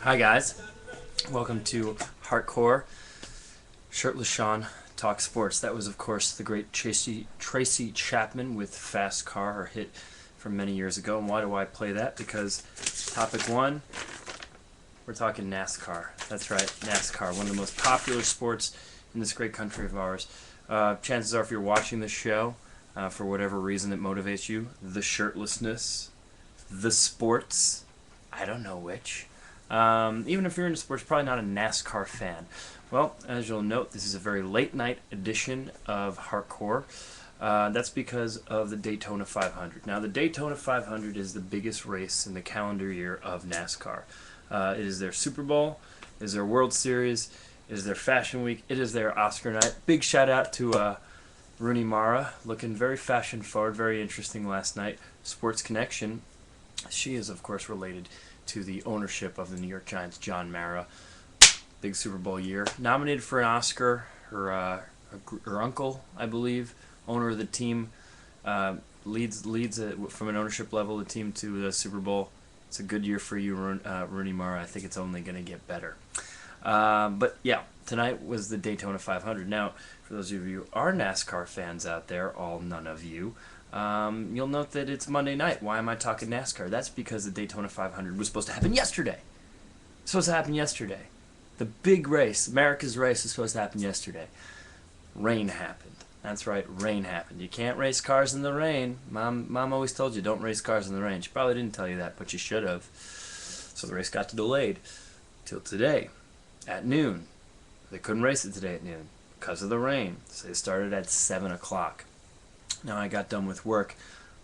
Hi guys, welcome to Hardcore Shirtless Sean Talk Sports. That was of course the great Tracy Chapman with Fast Car, her hit from many years ago. And why do I play that? Because topic one, we're talking NASCAR. That's right, NASCAR, one of the most popular sports in this great country of ours. Chances are if you're watching this show, for whatever reason it motivates you, the shirtlessness, the sports, I don't know which. Even if you're into sports, probably not a NASCAR fan. Well, as you'll note, this is a very late night edition of Hardcore. That's because of the Daytona 500. Now, the Daytona 500 is the biggest race in the calendar year of NASCAR. It is their Super Bowl, it is their World Series, it is their Fashion Week, it is their Oscar night. Big shout out to Rooney Mara, looking very fashion forward, very interesting last night. Sports Connection. She is, of course, related to the ownership of the New York Giants, John Mara. Big Super Bowl year. Nominated for an Oscar. Her uncle, I believe, owner of the team, leads from an ownership level the team to the Super Bowl. It's a good year for you, Rooney Mara. I think it's only going to get better. But yeah, tonight was the Daytona 500. Now, for those of you who are NASCAR fans out there, all none of you, you'll note that it's Monday night. Why am I talking NASCAR? That's because the Daytona 500 was supposed to happen yesterday. It's supposed to happen yesterday. The big race, America's race, is supposed to happen yesterday. Rain happened. That's right, rain happened. You can't race cars in the rain. Mom always told you don't race cars in the rain. She probably didn't tell you that, but she should have. So the race got delayed till today at noon. They couldn't race it today at noon because of the rain. So they started at 7 o'clock. Now I got done with work.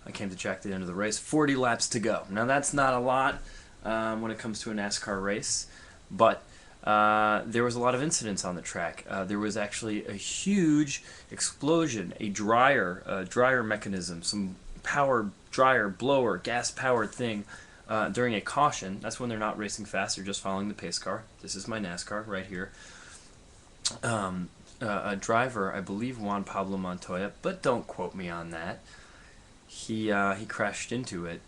I came to check the end of the race. 40 laps to go. Now that's not a lot when it comes to a NASCAR race, but there was a lot of incidents on the track. There was actually a huge explosion, a dryer mechanism, some power dryer, blower, gas-powered thing during a caution. That's when they're not racing fast, they're just following the pace car. This is my NASCAR right here. A driver, I believe Juan Pablo Montoya, but don't quote me on that. He crashed into it,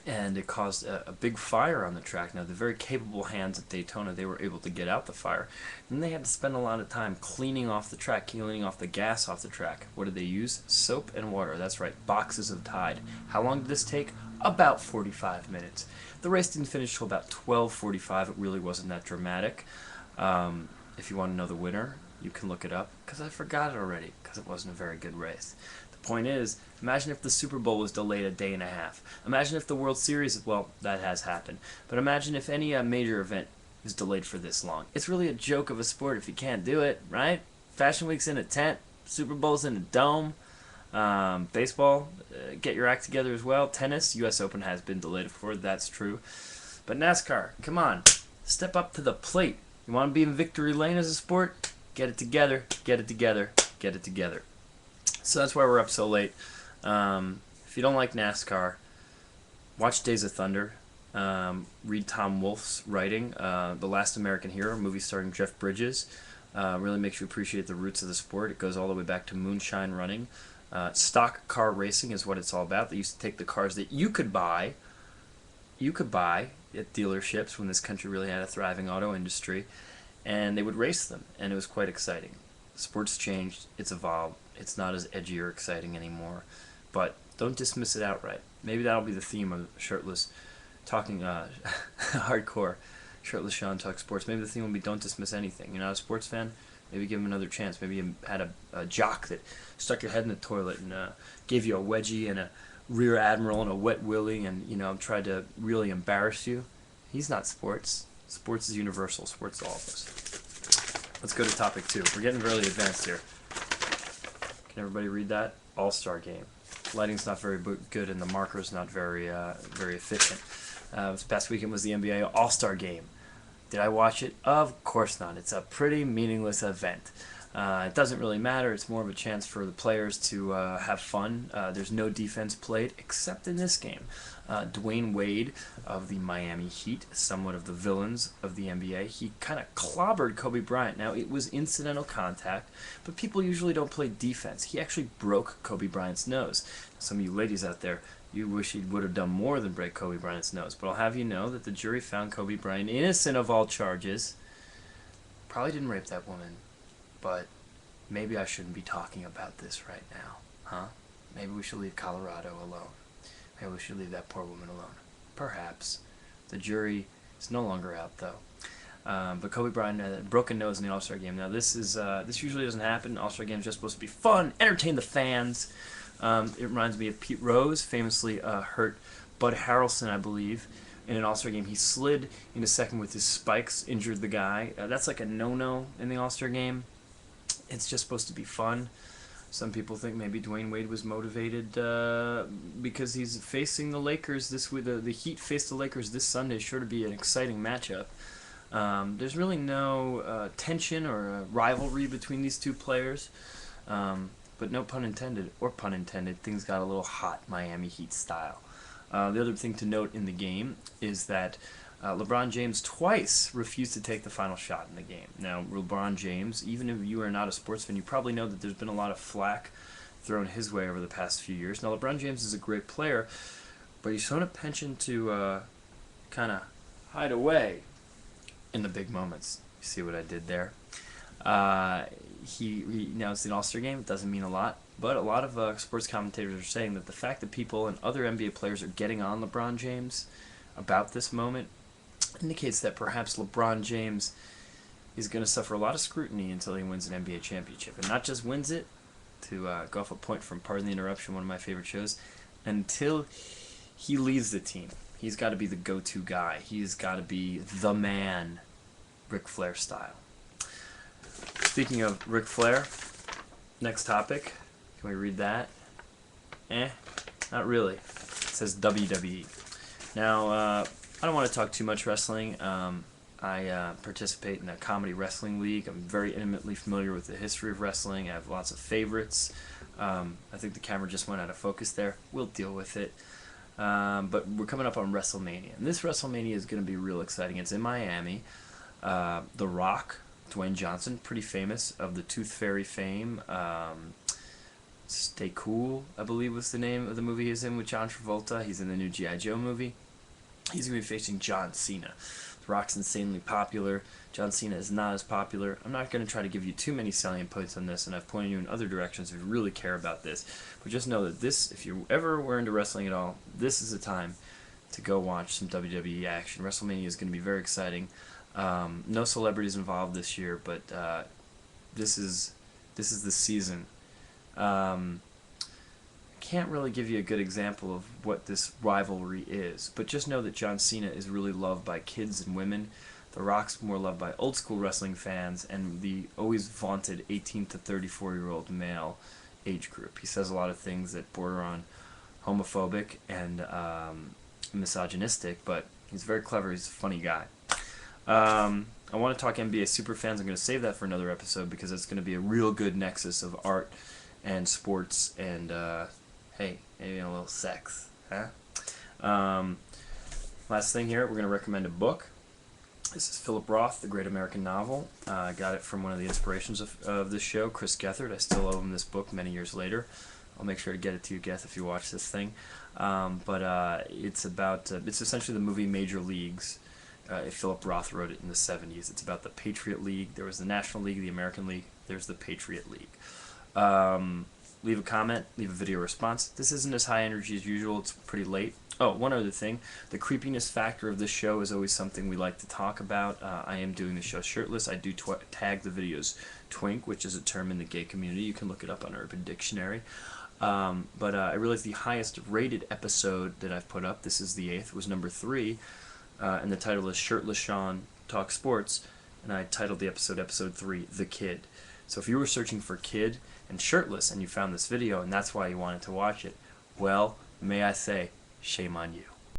and it caused a big fire on the track. Now, the very capable hands at Daytona, they were able to get out the fire. And they had to spend a lot of time cleaning off the track, cleaning off the gas off the track. What did they use? Soap and water. That's right, boxes of Tide. How long did this take? About 45 minutes. The race didn't finish till about 12:45. It really wasn't that dramatic. If you want to know the winner, you can look it up, because I forgot it already, because it wasn't a very good race. The point is, imagine if the Super Bowl was delayed a day and a half. Imagine if the World Series, well, that has happened, but imagine if any major event is delayed for this long. It's really a joke of a sport if you can't do it, right? Fashion Week's in a tent, Super Bowl's in a dome, baseball, get your act together as well. Tennis, U.S. Open has been delayed before, that's true. But NASCAR, come on, step up to the plate. You want to be in victory lane as a sport? Get it together, get it together, get it together. So that's why we're up so late. If you don't like NASCAR, watch Days of Thunder. Read Tom Wolfe's writing, The Last American Hero, a movie starring Jeff Bridges. Really makes you appreciate the roots of the sport. It goes all the way back to moonshine running. Stock car racing is what it's all about. They used to take the cars that you could buy at dealerships when this country really had a thriving auto industry, and they would race them, and it was quite exciting. Sports changed, it's evolved, it's not as edgy or exciting anymore, but don't dismiss it outright. Maybe that'll be the theme of Shirtless Talking Hardcore Shirtless Sean Talk Sports. Maybe the theme will be don't dismiss anything. You're not a sports fan? Maybe give him another chance. Maybe you had a jock that stuck your head in the toilet and gave you a wedgie and a rear admiral and a wet willy and tried to really embarrass you. He's not sports. Sports is universal. Sports is all of us. Let's go to topic 2. We're getting really advanced here. Can everybody read that? All-Star Game. Lighting's not very good and the marker's not very efficient. This past weekend was the NBA All-Star Game. Did I watch it? Of course not. It's a pretty meaningless event. It doesn't really matter. It's more of a chance for the players to have fun. There's no defense played except in this game. Dwayne Wade of the Miami Heat, somewhat of the villains of the NBA, he kind of clobbered Kobe Bryant. Now, it was incidental contact, but people usually don't play defense. He actually broke Kobe Bryant's nose. Some of you ladies out there, you wish he would have done more than break Kobe Bryant's nose. But I'll have you know that the jury found Kobe Bryant innocent of all charges. Probably didn't rape that woman, but maybe I shouldn't be talking about this right now, huh? Maybe we should leave Colorado alone. Maybe we should leave that poor woman alone. Perhaps. The jury is no longer out, though. But Kobe Bryant had a broken nose in the All-Star game. Now, this usually doesn't happen. All-Star games are just supposed to be fun, entertain the fans. It reminds me of Pete Rose, famously hurt Bud Harrelson, I believe, in an All-Star game. He slid into second with his spikes, injured the guy. That's like a no-no in the All-Star game. It's just supposed to be fun. Some people think maybe Dwayne Wade was motivated because he's facing the Lakers this week. The Heat face the Lakers this Sunday. Sure to be an exciting matchup. There's really no tension or rivalry between these two players. But no pun intended, or pun intended, things got a little hot Miami Heat style. The other thing to note in the game is that LeBron James twice refused to take the final shot in the game. Now, LeBron James, even if you are not a sports fan, you probably know that there's been a lot of flack thrown his way over the past few years. Now, LeBron James is a great player, but he's shown a penchant to kind of hide away in the big moments. You see what I did there? Now it's an All-Star game. It doesn't mean a lot, but a lot of sports commentators are saying that the fact that people and other NBA players are getting on LeBron James about this moment indicates that perhaps LeBron James is going to suffer a lot of scrutiny until he wins an NBA championship. And not just wins it, to go off a point from Pardon the Interruption, one of my favorite shows, until he leads the team. He's got to be the go-to guy. He's got to be the man, Ric Flair style. Speaking of Ric Flair, next topic. Can we read that? Not really. It says WWE. Now, I don't want to talk too much wrestling. I participate in a comedy wrestling league. I'm very intimately familiar with the history of wrestling. I have lots of favorites. I think the camera just went out of focus there. We'll deal with it. But we're coming up on WrestleMania. And this WrestleMania is going to be real exciting. It's in Miami. The Rock, Dwayne Johnson, pretty famous, of the Tooth Fairy fame. Stay Cool, I believe was the name of the movie he's in with John Travolta. He's in the new G.I. Joe movie. He's going to be facing John Cena. The Rock's insanely popular. John Cena is not as popular. I'm not going to try to give you too many salient points on this, and I've pointed you in other directions if you really care about this. But just know that this, if you ever were into wrestling at all, this is the time to go watch some WWE action. WrestleMania is going to be very exciting. No celebrities involved this year, but this is the season. Can't really give you a good example of what this rivalry is, but just know that John Cena is really loved by kids and women. The Rock's more loved by old school wrestling fans and the always vaunted 18 to 34-year-old male age group. He says a lot of things that border on homophobic and misogynistic, but he's very clever. He's a funny guy. I want to talk NBA superfans. I'm going to save that for another episode because it's going to be a real good nexus of art and sports and hey, maybe a little sex, huh? Last thing here, we're going to recommend a book. This is Philip Roth, The Great American Novel. I got it from one of the inspirations of this show, Chris Gethard. I still owe him this book many years later. I'll make sure to get it to you, Geth, if you watch this thing. It's about, it's essentially the movie Major Leagues. Philip Roth wrote it in the 70s. It's about the Patriot League. There was the National League, the American League. There's the Patriot League. Leave a comment, leave a video response. This isn't as high energy as usual. It's pretty late. Oh, one other thing. The creepiness factor of this show is always something we like to talk about. I am doing the show shirtless. I do tag the videos twink, which is a term in the gay community. You can look it up on Urban Dictionary. I realized the highest rated episode that I've put up, this is the 8th, was number 3. And the title is Shirtless Sean Talks Sports. And I titled the episode 3, The Kid. So if you were searching for kid and shirtless and you found this video and that's why you wanted to watch it, well, may I say, shame on you.